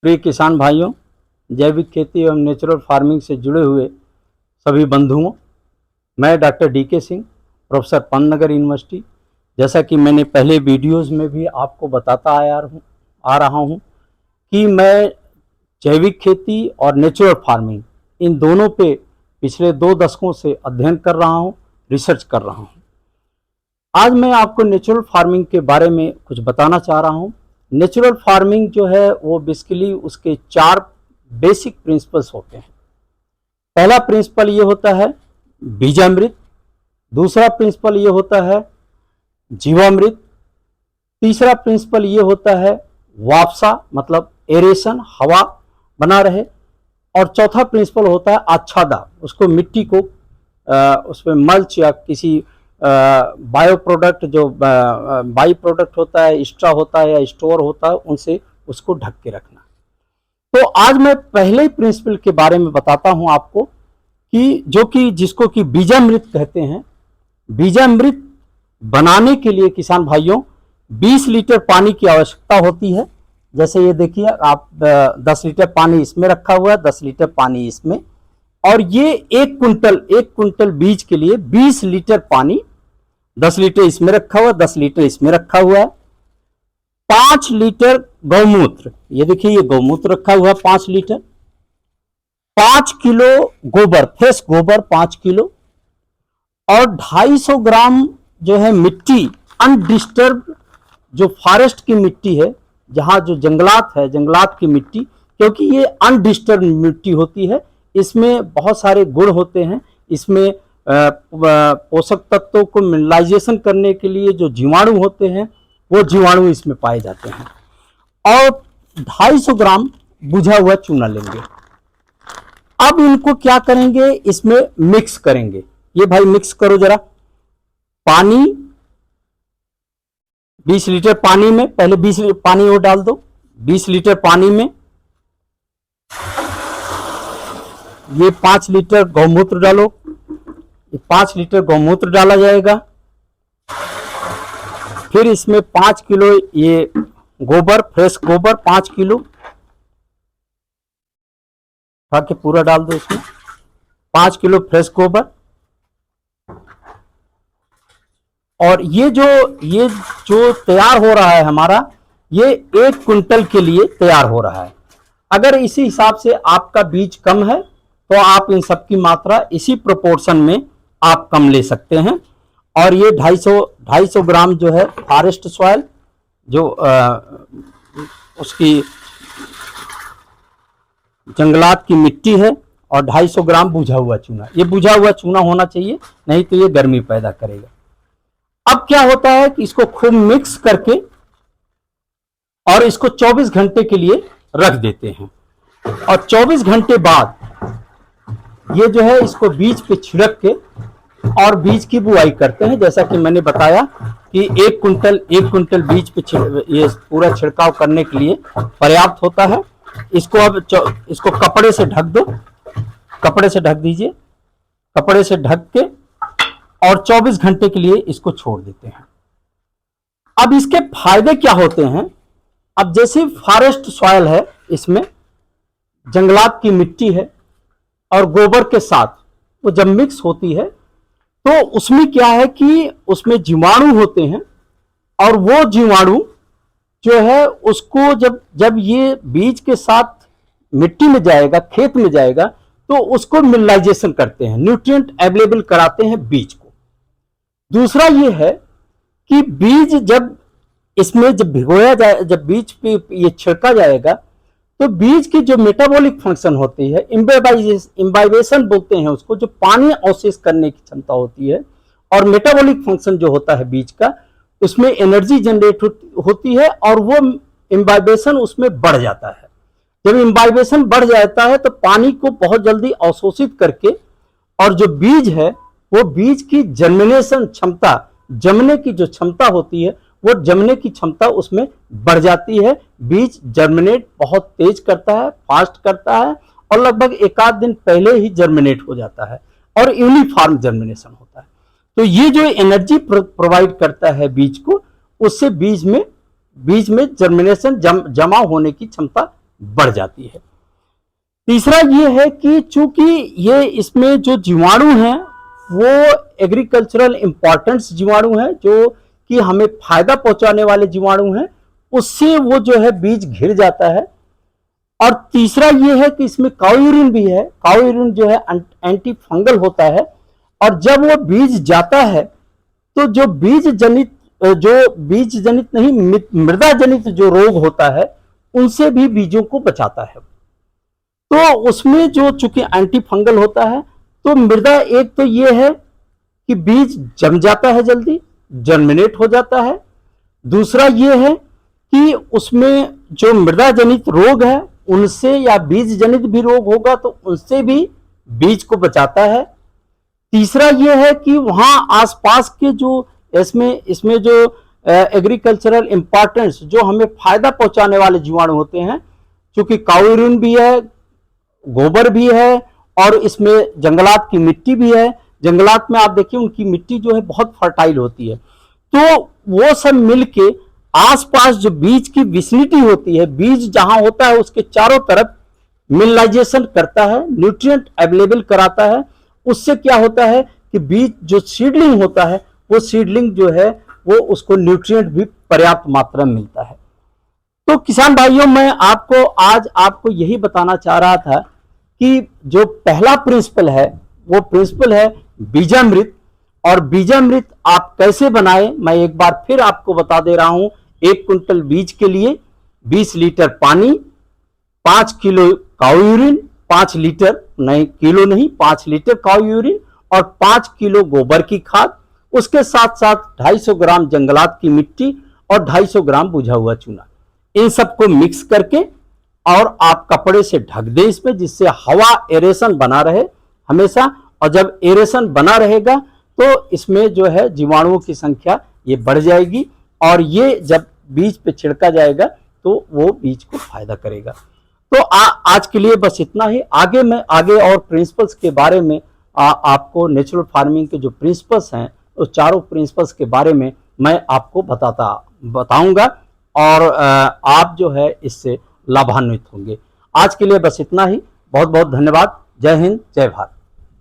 प्रिय किसान भाइयों, जैविक खेती एवं नेचुरल फार्मिंग से जुड़े हुए सभी बंधुओं, मैं doctor DK Singh, professor Pantnagar university, जैसा कि मैंने पहले वीडियोस में भी आपको बताता आ रहा हूं कि मैं जैविक खेती और नेचुरल फार्मिंग इन दोनों पे पिछले 2 दशकों से अध्ययन कर रहा हूं, रिसर्च कर रहा हूं। आज मैं आपको नेचुरल फार्मिंग के बारे में कुछ बताना चाह रहा हूं। नेचुरल फार्मिंग जो है वो बेसिकली उसके 4 बेसिक प्रिंसिपल्स होते हैं। पहला प्रिंसिपल ये होता है बीजामृत, दूसरा प्रिंसिपल ये होता है जीवामृत, तीसरा प्रिंसिपल ये होता है वापसा मतलब एरेशन, हवा बना रहे, और चौथा प्रिंसिपल होता है आच्छादा, उसको मिट्टी को उसमें मल्च या किसी बायो प्रोडक्ट जो बाई प्रोडक्ट होता है, एक्स्ट्रा होता है या स्टोर होता है, उनसे उसको ढक के रखना। तो आज मैं पहले प्रिंसिपल के बारे में बताता हूं आपको कि जिसको कि बीजामृत कहते हैं। बीजामृत बनाने के लिए किसान भाइयों 20 लीटर पानी की आवश्यकता होती है। जैसे ये देखिए, आप 10 लीटर पानी इसमें रखा हुआ है, 10 लीटर पानी इसमें, और ये 1 कुंटल बीज के लिए 20 लीटर पानी, 10 लीटर इसमें रखा हुआ है, 10 लीटर इसमें रखा हुआ है। 5 लीटर गौमूत्र, ये देखिए ये गौमूत्र रखा हुआ है 5 लीटर। 5 किलो गोबर, फ्रेश गोबर 5 किलो, और 250 ग्राम जो है मिट्टी अनडिस्टर्ब, जो फॉरेस्ट की मिट्टी है, जहां जो जंगलात है, जंगलात की मिट्टी, क्योंकि ये अनडिस्टर्ब मिट्टी होती है, इसमें बहुत सारे गुण होते हैं। इसमें पोषक तत्वों को मिनरलाइजेशन करने के लिए जो जीवाणु होते हैं वो जीवाणु इसमें पाए जाते हैं। और 250 ग्राम बुझा हुआ चूना लेंगे। अब इनको क्या करेंगे, इसमें मिक्स करेंगे। ये भाई मिक्स करो जरा। पानी 20 लीटर पानी में, पहले 20 लीटर पानी और डाल दो। 20 लीटर पानी में ये 5 लीटर गौमूत्र डालो। ये 5 लीटर गौमूत्र डाला जाएगा। फिर इसमें 5 किलो ये गोबर, फ्रेश गोबर 5 किलो ताकि पूरा डाल दो इसमें। 5 किलो फ्रेश गोबर, और ये जो तैयार हो रहा है हमारा, ये 1 कुंटल के लिए तैयार हो रहा है। अगर इसी हिसाब से आपका बीज कम है तो आप इन सब की मात्रा इसी प्रोपोर्शन में आप कम ले सकते हैं। और ये 250 ग्राम जो है फॉरेस्ट सॉइल, जो उसकी जंगलात की मिट्टी है, और 250 ग्राम बुझा हुआ चूना। ये बुझा हुआ चूना होना चाहिए, नहीं तो ये गर्मी पैदा करेगा। अब क्या होता है कि इसको खूब मिक्स करके और इसको 24 घंटे के लिए रख देते हैं, और 24 घंटे बाद ये जो है इसको बीज पे छिड़क के और बीज की बुआई करते हैं। जैसा कि मैंने बताया कि 1 कुंटल बीज पे ये पूरा छिड़काव करने के लिए पर्याप्त होता है। इसको अब इसको कपड़े से ढक दो, कपड़े से ढक दीजिए। कपड़े से ढक के और 24 घंटे के लिए इसको छोड़ देते हैं। अब इसके फायदे क्या होते हैं? अब जैसे फॉरेस्ट सॉइल है, इसमें जंगलात की मिट्टी है और गोबर के साथ वो जब मिक्स होती है तो उसमें क्या है कि उसमें जीवाणु होते हैं, और वो जीवाणु जो है उसको जब ये बीज के साथ मिट्टी में जाएगा, खेत में जाएगा, तो उसको मिनरलाइजेशन करते हैं, न्यूट्रिएंट अवेलेबल कराते हैं बीज को। दूसरा ये है कि बीज जब इसमें जब भिगोया जाए, जब बीज पे ये छिड़का जाएगा, तो बीज की जो मेटाबॉलिक फंक्शन होती है, इम्बाइबेशन बोलते हैं उसको, जो पानी अवशेष करने की क्षमता होती है, और मेटाबॉलिक फंक्शन जो होता है बीज का, उसमें एनर्जी जनरेट होती है, और वो इम्बाइबेशन उसमें बढ़ जाता है। जब इम्बाइबेशन बढ़ जाता है तो पानी को बहुत जल्दी अवशोषित करके, और जो बीज है वो बीज की जर्मिनेशन क्षमता, जमने की जो क्षमता होती है, वो जमने की क्षमता उसमें बढ़ जाती है। बीज जर्मिनेट बहुत तेज करता है, फास्ट करता है, और लगभग 1 आध दिन पहले ही जर्मिनेट हो जाता है, और यूनिफॉर्म जर्मिनेशन होता है। तो ये जो एनर्जी प्रोवाइड करता है बीज को, उससे बीज में जर्मिनेशन जमा होने की क्षमता बढ़ जाती है। तीसरा ये है कि चूंकि ये इसमें जो जीवाणु हैं वो एग्रीकल्चरल इंपॉर्टेंस जीवाणु हैं, जो कि हमें फायदा पहुंचाने वाले जीवाणु हैं, उससे वो जो है बीज घिर जाता है। और तीसरा ये है कि इसमें काउ यूरिन भी है। काउ यूरिन जो है एंटी फंगल होता है, और जब वो बीज जाता है तो जो बीज जनित नहीं, मृदा जनित जो रोग होता है उनसे भी बीजों को बचाता है। तो उसमें जो चूंकि एंटी फंगल होता है, तो मृदा एक तो ये है कि बीज जम जाता है, जल्दी जर्मिनेट हो जाता है। दूसरा ये है कि उसमें जो मृदा जनित रोग है उनसे, या बीज जनित भी रोग होगा तो उनसे भी बीज को बचाता है। तीसरा यह है कि वहां आसपास के जो इसमें जो एग्रीकल्चरल इंपॉर्टेंस, जो हमें फायदा पहुंचाने वाले जीवाणु होते हैं, क्योंकि काउ यूरिन भी है, गोबर भी है, और इसमें जंगलात की मिट्टी भी है। जंगलात में आप देखिए उनकी मिट्टी जो है बहुत फर्टाइल होती है, तो वो सब मिलके आसपास जो बीज की विसिनिटी होती है, बीज जहां होता है उसके चारों तरफ मिनरलाइजेशन करता है, न्यूट्रिएंट अवेलेबल कराता है। उससे क्या होता है कि बीज जो सीडलिंग होता है, वो सीडलिंग जो है वो उसको न्यूट्रिएंट भी पर्याप्त मात्रा में मिलता है। तो किसान भाइयों, मैं आज आपको यही बताना चाह रहा था कि जो पहला प्रिंसिपल है वो प्रिंसिपल है बीजामृत। और बीजामृत आप कैसे बनाएं, मैं एक बार फिर आपको बता दे रहा हूं। 1 कुंटल बीज के लिए 20 लीटर पानी, 5 किलो काउ यूरिन, 5 लीटर नहीं, किलो नहीं, 5 लीटर काउ यूरिन और 5 किलो गोबर की खाद, उसके साथ साथ 250 ग्राम जंगलात की मिट्टी और 250 ग्राम बुझा हुआ चूना, इन सबको मिक्स करके और आप कपड़े से ढक दें इसमें, जिससे हवा एरेशन बना रहे हमेशा। और जब एरेशन बना रहेगा तो इसमें जो है जीवाणुओं की संख्या ये बढ़ जाएगी, और ये जब बीज पे छिड़का जाएगा तो वो बीज को फायदा करेगा। तो आज के लिए बस इतना ही। आगे और प्रिंसिपल्स के बारे में आपको नेचुरल फार्मिंग के जो प्रिंसिपल्स हैं उस चारों प्रिंसिपल्स के बारे में मैं आपको बताऊंगा, और आप जो है इससे लाभान्वित होंगे। आज के लिए बस इतना ही। बहुत बहुत धन्यवाद। जय हिंद, जय भारत।